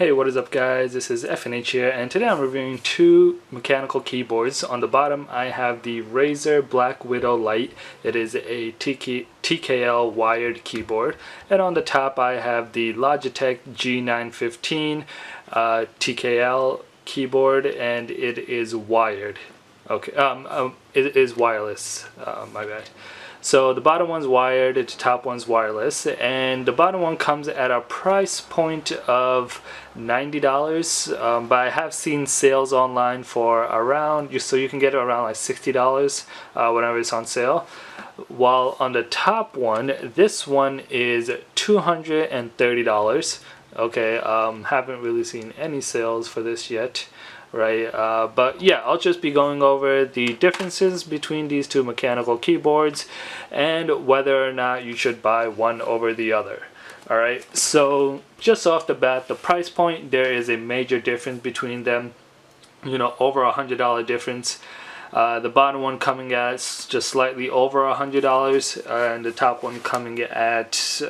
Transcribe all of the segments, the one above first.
Hey, what is up guys? This is FNH here, and today I'm reviewing two mechanical keyboards. On the bottom I have the Razer BlackWidow Lite. It is a TKL wired keyboard. And on the top I have the Logitech G915 TKL keyboard, and it is wired. Okay, it is wireless, my bad. So the bottom one's wired, the top one's wireless, and the bottom one comes at a price point of $90, but I have seen sales online for around, so you can get it around like $60 whenever it's on sale. While on the top one, this one is $230. Okay, haven't really seen any sales for this yet. Right, but yeah, I'll just be going over the differences between these two mechanical keyboards and whether or not you should buy one over the other. Alright, so just off the bat, the price point, there is a major difference between them, you know, over $100 difference. The bottom one coming at just slightly over $100, and the top one coming at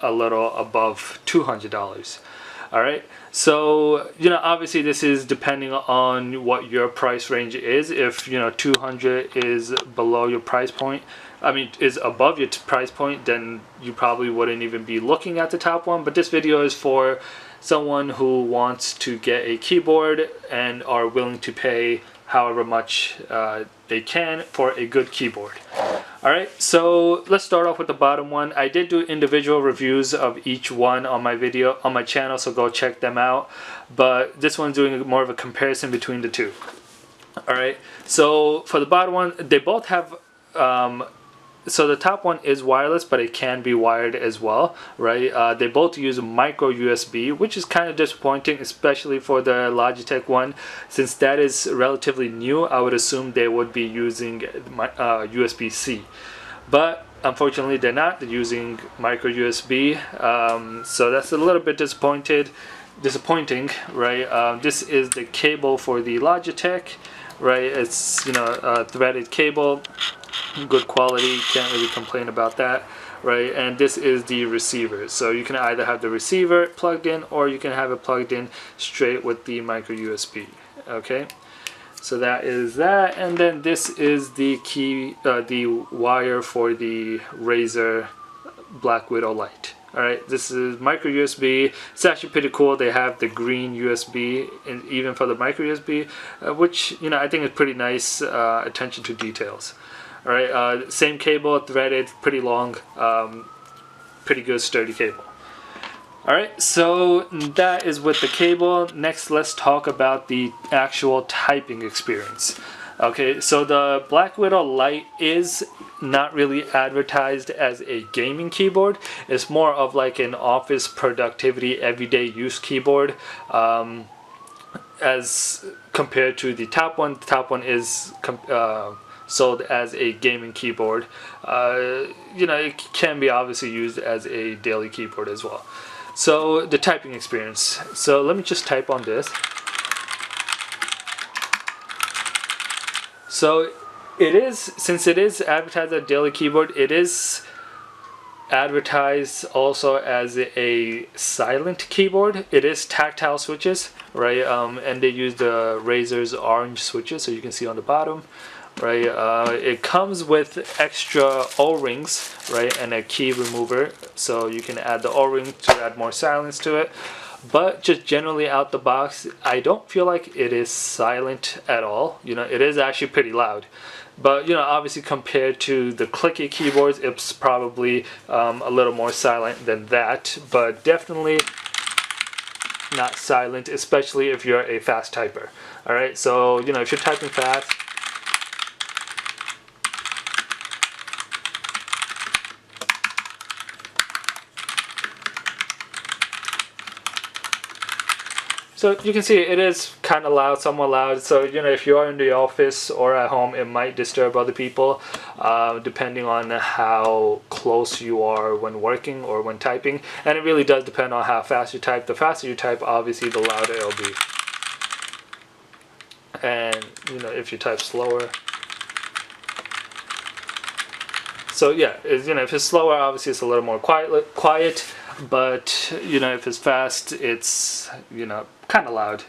a little above $200. Alright, so you know, obviously this is depending on what your price range is. If you know 200 is below your price point, is above your price point, then you probably wouldn't even be looking at the top one. But this video is for someone who wants to get a keyboard and are willing to pay however much they can for a good keyboard. Alright, so let's start off with the bottom one. I did do individual reviews of each one on my channel, so go check them out. But this one's doing more of a comparison between the two. Alright, so for the bottom one, they both have so the top one is wireless, but it can be wired as well, right? They both use micro USB, which is kind of disappointing, especially for the Logitech one. Since that is relatively new, I would assume they would be using USB-C. But unfortunately they're not. They're using micro USB, so that's a little bit disappointing, right? This is the cable for the Logitech, right? It's, you know, a threaded cable. Good quality, can't really complain about that, right? And this is the receiver, so you can either have the receiver plugged in or you can have it plugged in straight with the micro USB. Okay, so that is that. And then this is the the wire for the Razer BlackWidow Lite. Alright, this is micro USB. It's actually pretty cool. They have the green USB, and even for the micro USB, which, you know, I think is pretty nice attention to details. Alright, same cable, threaded, pretty long, pretty good sturdy cable. Alright, so that is with the cable. Next, let's talk about the actual typing experience. Okay, so the BlackWidow Lite is not really advertised as a gaming keyboard. It's more of like an office productivity, everyday use keyboard. As compared to the top one. The top one is sold as a gaming keyboard. You know, it can be obviously used as a daily keyboard as well. So the typing experience. So let me just type on this. So it is, since it is advertised as a daily keyboard, it is advertised also as a silent keyboard. It is tactile switches, right? And they use the Razer's orange switches, so you can see on the bottom, right? It comes with extra O-rings, right, and a key remover, so you can add the O-ring to add more silence to it. But just generally out the box, I don't feel like it is silent at all. You know, it is actually pretty loud. But, you know, obviously compared to the clicky keyboards, it's probably a little more silent than that. But definitely not silent, especially if you're a fast typer. Alright, so, you know, if you're typing fast, so you can see it is kind of loud, somewhat loud. So, you know, if you are in the office or at home, it might disturb other people, depending on how close you are when working or when typing. And it really does depend on how fast you type. The faster you type, obviously, the louder it'll be. And, you know, if you type slower. So yeah, you know, if it's slower, obviously it's a little more quiet. but you know, if it's fast, it's, you know, kind of loud.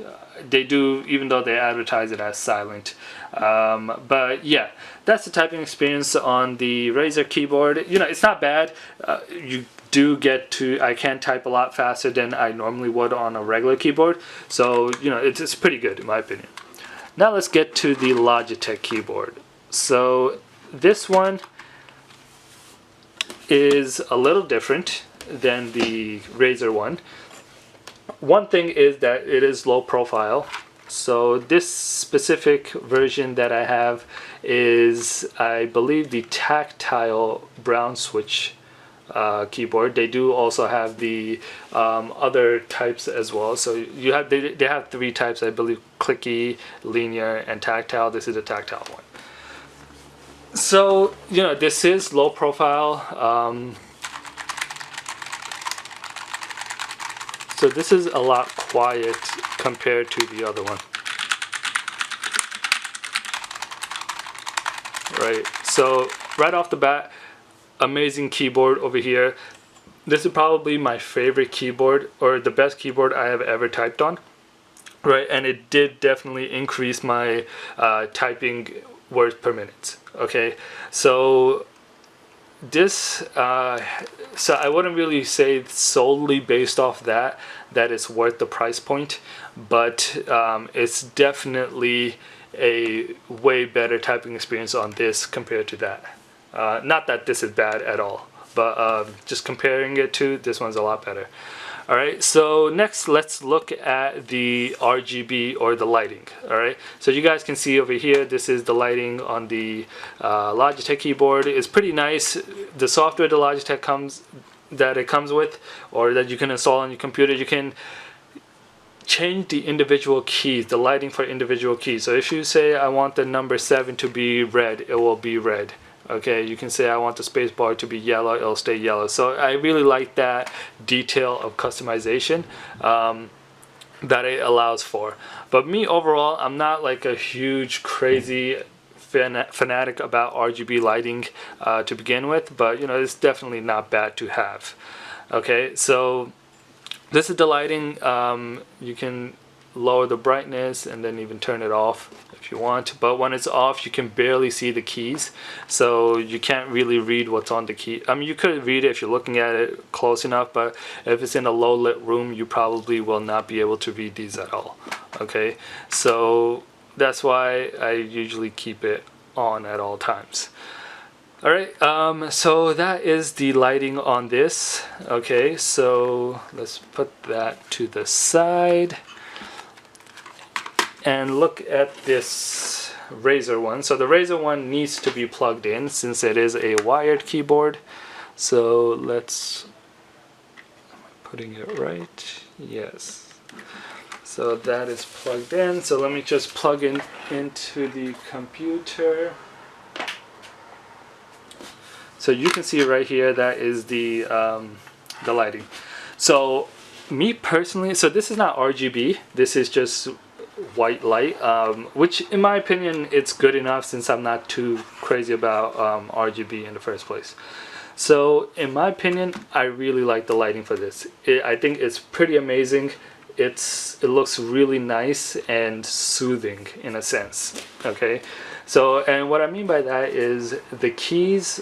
They do, even though they advertise it as silent. But yeah, that's the typing experience on the Razer keyboard. You know, it's not bad. You do get to, I can type a lot faster than I normally would on a regular keyboard. So, you know, it's pretty good in my opinion. Now let's get to the Logitech keyboard. So this one is a little different than the Razer one. One thing is that it is low profile. So this specific version that I have is, I believe, the tactile brown switch keyboard. They do also have the other types as well. So you have, they have 3 types, I believe: clicky, linear, and tactile. This is a tactile one. So, you know, this is low profile. So this is a lot quiet compared to the other one. Right, so right off the bat, amazing keyboard over here. This is probably my favorite keyboard, or the best keyboard I have ever typed on. Right, and it did definitely increase my typing words per minute. Okay, so this, so I wouldn't really say solely based off that it's worth the price point, but it's definitely a way better typing experience on this compared to that. Not that this is bad at all, but just comparing it to, this one's a lot better. Alright, so next let's look at the RGB, or the lighting. Alright, so you guys can see over here, this is the lighting on the Logitech keyboard. It's pretty nice. The software the Logitech comes with, or that you can install on your computer, you can change the individual keys, the lighting for individual keys. So if you say, I want the number 7 to be red, it will be red. Okay, you can say, I want the space bar to be yellow, it'll stay yellow. So I really like that detail of customization that it allows for. But me overall, I'm not like a huge crazy fanatic about RGB lighting to begin with, but you know, it's definitely not bad to have. Okay, so this is the lighting. You can lower the brightness and then even turn it off if you want, but when it's off you can barely see the keys, so you can't really read what's on the key. I mean, you could read it if you're looking at it close enough, but if it's in a low lit room you probably will not be able to read these at all. Okay, so that's why I usually keep it on at all times. Alright, so that is the lighting on this. Okay, so let's put that to the side and look at this Razer one. So the Razer one needs to be plugged in since it is a wired keyboard. So let's, am I putting it right? Yes. So that is plugged in. So let me just plug in into the computer. So you can see right here, that is the lighting. So me personally, so this is not RGB, this is just white light, which in my opinion it's good enough since I'm not too crazy about RGB in the first place. So in my opinion, I really like the lighting for this. I think it's pretty amazing. It looks really nice and soothing in a sense. Okay, so, and what I mean by that is the keys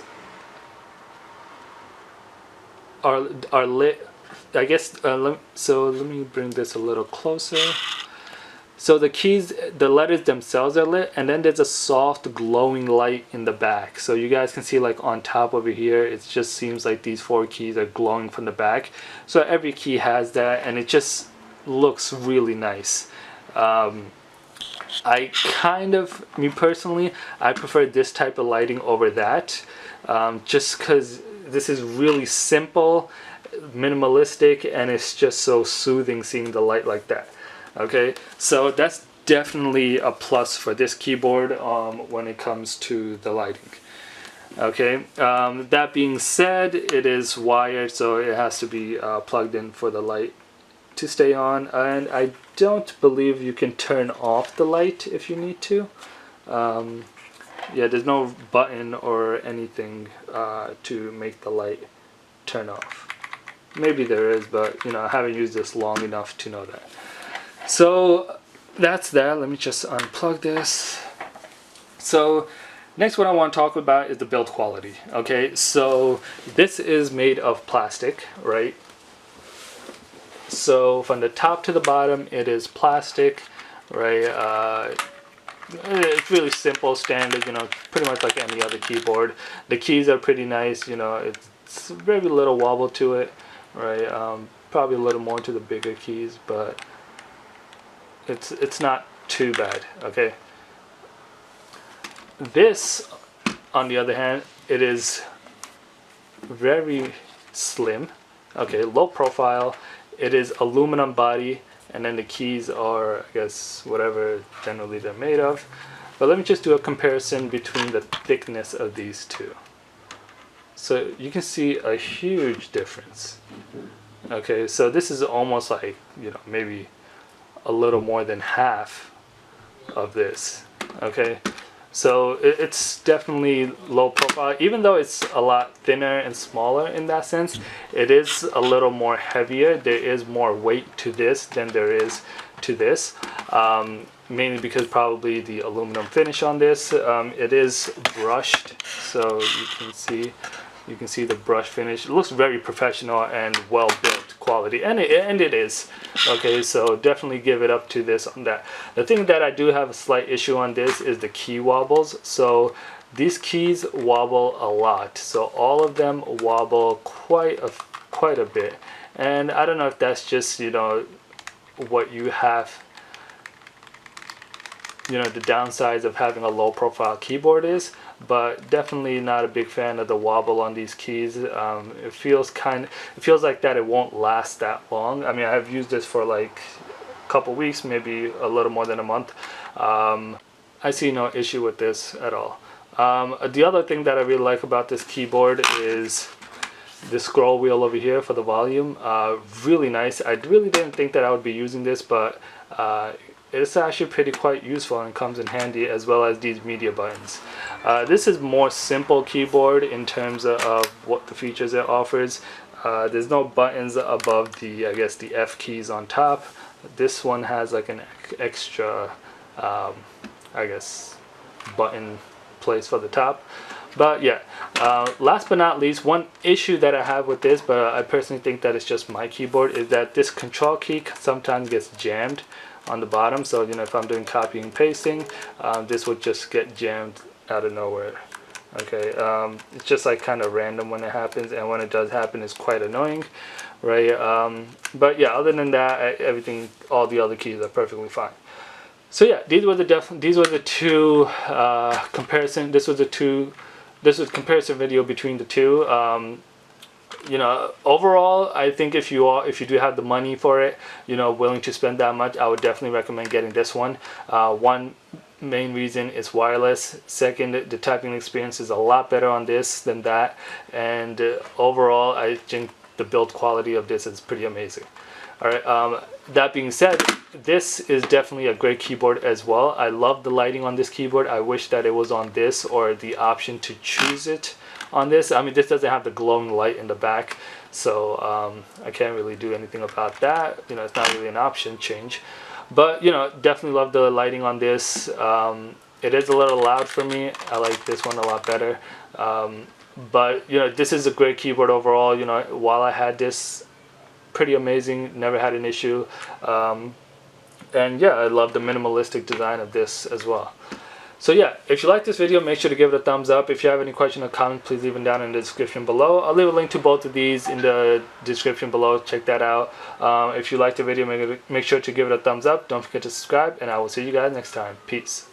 are lit, I guess. So let me bring this a little closer. So the keys, the letters themselves are lit, and then there's a soft glowing light in the back. So you guys can see, like on top over here, it just seems like these 4 keys are glowing from the back. So every key has that, and it just looks really nice. I kind of, me personally, I prefer this type of lighting over that, just because this is really simple, minimalistic, and it's just so soothing seeing the light like that. Okay, so that's definitely a plus for this keyboard when it comes to the lighting. Okay, that being said, it is wired, so it has to be plugged in for the light to stay on, and I don't believe you can turn off the light if you need to. Yeah, there's no button or anything to make the light turn off. maybe there is, but you know, I haven't used this long enough to know that. So that's that. Let me just unplug this. So next, what I want to talk about is the build quality. Okay, so this is made of plastic, right? So from the top to the bottom, it is plastic, right? It's really simple, standard, you know, pretty much like any other keyboard. The keys are pretty nice, you know, it's very little wobble to it, right? Probably a little more to the bigger keys, but it's not too bad, okay? This, on the other hand, it is very slim, okay, low profile. It is aluminum body, and then the keys are, I guess, whatever generally they're made of. But let me just do a comparison between the thickness of these two. So you can see a huge difference. Okay, so this is almost like, you know, maybe a little more than half of this. Okay, so it's definitely low profile. Even though it's a lot thinner and smaller in that sense, it is a little more heavier. There is more weight to this than there is to this, mainly because probably the aluminum finish on this. It is brushed, so you can see the brush finish. It looks very professional and well built quality, and it is. Okay, so definitely give it up to this on that. The thing that I do have a slight issue on this is the key wobbles. So these keys wobble a lot, so all of them wobble quite a bit, and I don't know if that's just, you know, what you have, you know, the downsides of having a low profile keyboard is, but definitely not a big fan of the wobble on these keys. It feels like that it won't last that long. I mean, I've used this for like a couple weeks, maybe a little more than a month. I see no issue with this at all. The other thing that I really like about this keyboard is the scroll wheel over here for the volume. Really nice. I really didn't think that I would be using this, but it's actually quite useful and comes in handy, as well as these media buttons. This is more simple keyboard in terms of what the features it offers. There's no buttons above the, I guess, the F keys on top. This one has like an extra, I guess, button place for the top. But yeah, last but not least, one issue that I have with this, but I personally think that it's just my keyboard, is that this control key sometimes gets jammed on the bottom. So, you know, if I'm doing copying and pasting, this would just get jammed out of nowhere. Okay, it's just like kind of random when it happens, and when it does happen, it's quite annoying, right? But yeah, other than that, everything, all the other keys are perfectly fine. So yeah, these were the two comparison. This was comparison video between the two. You know, overall, I think if you do have the money for it, you know, willing to spend that much, I would definitely recommend getting this one. One main reason is wireless. Second, the typing experience is a lot better on this than that, and overall, I think the build quality of this is pretty amazing. All right. That being said, this is definitely a great keyboard as well. I love the lighting on this keyboard. I wish that it was on this, or the option to choose it on this. I mean, this doesn't have the glowing light in the back, so I can't really do anything about that. You know, it's not really an option change. But, you know, definitely love the lighting on this. It is a little loud for me. I like this one a lot better. But, you know, this is a great keyboard overall. You know, while I had this, pretty amazing, never had an issue. And yeah, I love the minimalistic design of this as well. So yeah, if you like this video, make sure to give it a thumbs up. If you have any question or comment, please leave them down in the description below. I'll leave a link to both of these in the description below. Check that out. If you liked the video, make sure to give it a thumbs up. Don't forget to subscribe, and I will see you guys next time. Peace.